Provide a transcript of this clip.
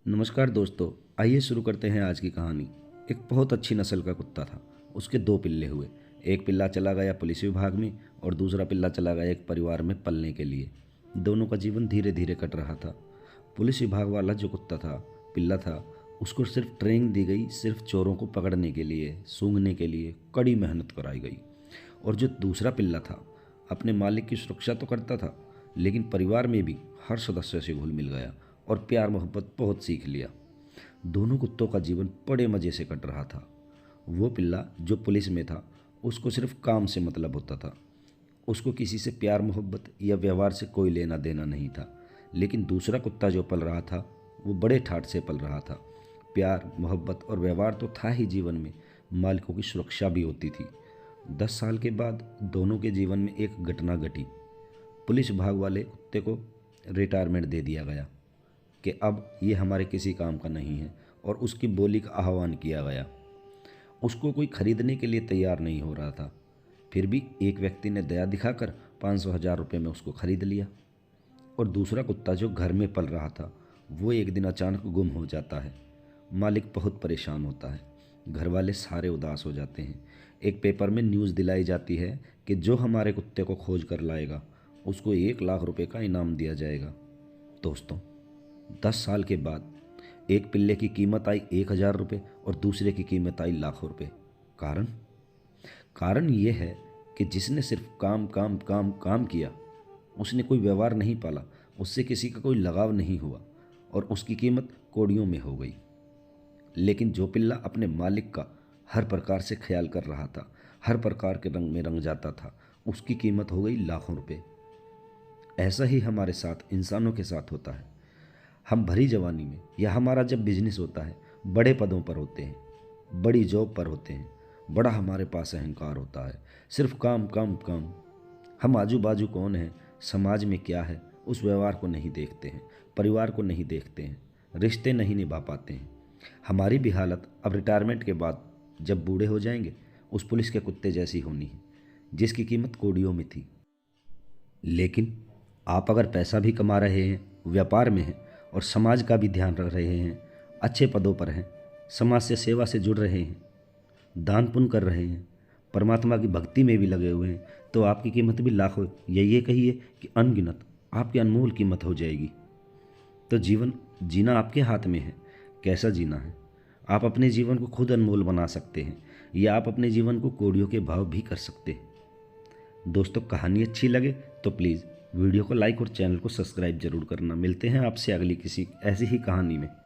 नमस्कार दोस्तों। आइए शुरू करते हैं आज की कहानी। एक बहुत अच्छी नस्ल का कुत्ता था। उसके दो पिल्ले हुए। एक पिल्ला चला गया पुलिस विभाग में और दूसरा पिल्ला चला गया एक परिवार में पलने के लिए। दोनों का जीवन धीरे धीरे कट रहा था। पुलिस विभाग वाला जो कुत्ता था, पिल्ला था, उसको सिर्फ ट्रेनिंग दी गई, सिर्फ चोरों को पकड़ने के लिए, सूंघने के लिए कड़ी मेहनत कराई गई। और जो दूसरा पिल्ला था, अपने मालिक की सुरक्षा तो करता था, लेकिन परिवार में भी हर सदस्य से घुल मिल गया और प्यार मोहब्बत बहुत सीख लिया। दोनों कुत्तों का जीवन बड़े मज़े से कट रहा था। वो पिल्ला जो पुलिस में था, उसको सिर्फ काम से मतलब होता था। उसको किसी से प्यार मोहब्बत या व्यवहार से कोई लेना देना नहीं था। लेकिन दूसरा कुत्ता जो पल रहा था, वो बड़े ठाठ से पल रहा था। प्यार मोहब्बत और व्यवहार तो था ही जीवन में, मालिकों की सुरक्षा भी होती थी। 10 साल के बाद दोनों के जीवन में एक घटना घटी। पुलिस विभाग वाले कुत्ते को रिटायरमेंट दे दिया गया कि अब ये हमारे किसी काम का नहीं है, और उसकी बोली का आह्वान किया गया। उसको कोई खरीदने के लिए तैयार नहीं हो रहा था। फिर भी एक व्यक्ति ने दया दिखाकर 500,000 रुपये में उसको खरीद लिया। और दूसरा कुत्ता जो घर में पल रहा था, वो एक दिन अचानक गुम हो जाता है। मालिक बहुत परेशान होता है। घर वाले सारे उदास हो जाते हैं। एक पेपर में न्यूज़ दिलाई जाती है कि जो हमारे कुत्ते को खोज कर लाएगा, उसको 1 लाख रुपए का इनाम दिया जाएगा। दोस्तों, 10 साल के बाद एक पिल्ले की कीमत आई 1,000 रुपये और दूसरे की कीमत आई लाखों रुपए। कारण कारण ये है कि जिसने सिर्फ काम काम काम काम किया, उसने कोई व्यवहार नहीं पाला, उससे किसी का कोई लगाव नहीं हुआ, और उसकी कीमत कौड़ियों में हो गई। लेकिन जो पिल्ला अपने मालिक का हर प्रकार से ख्याल कर रहा था, हर प्रकार के रंग में रंग जाता था, उसकी कीमत हो गई लाखों रुपए। ऐसा ही हमारे साथ, इंसानों के साथ होता है। हम भरी जवानी में या हमारा जब बिजनेस होता है, बड़े पदों पर होते हैं, बड़ी जॉब पर होते हैं, बड़ा हमारे पास अहंकार होता है, सिर्फ काम काम काम। हम आजू बाजू कौन है, समाज में क्या है, उस व्यवहार को नहीं देखते हैं, परिवार को नहीं देखते हैं, रिश्ते नहीं निभा पाते हैं। हमारी भी हालत अब रिटायरमेंट के बाद जब बूढ़े हो जाएंगे, उस पुलिस के कुत्ते जैसी होनी है, जिसकी कीमत कौड़ियों में थी। लेकिन आप अगर पैसा भी कमा रहे हैं, व्यापार में हैं, और समाज का भी ध्यान रख रहे हैं, अच्छे पदों पर हैं, समाज से सेवा से जुड़ रहे हैं, दान पुण्य कर रहे हैं, परमात्मा की भक्ति में भी लगे हुए हैं, तो आपकी कीमत भी लाखों या ये कहिए कि अनगिनत, आपकी अनमोल कीमत हो जाएगी। तो जीवन जीना आपके हाथ में है। कैसा जीना है, आप अपने जीवन को खुद अनमोल बना सकते हैं, या आप अपने जीवन को कौड़ियों के भाव भी कर सकते हैं। दोस्तों, कहानी अच्छी लगे तो प्लीज़ वीडियो को लाइक और चैनल को सब्सक्राइब जरूर करना। मिलते हैं आपसे अगली किसी ऐसी ही कहानी में।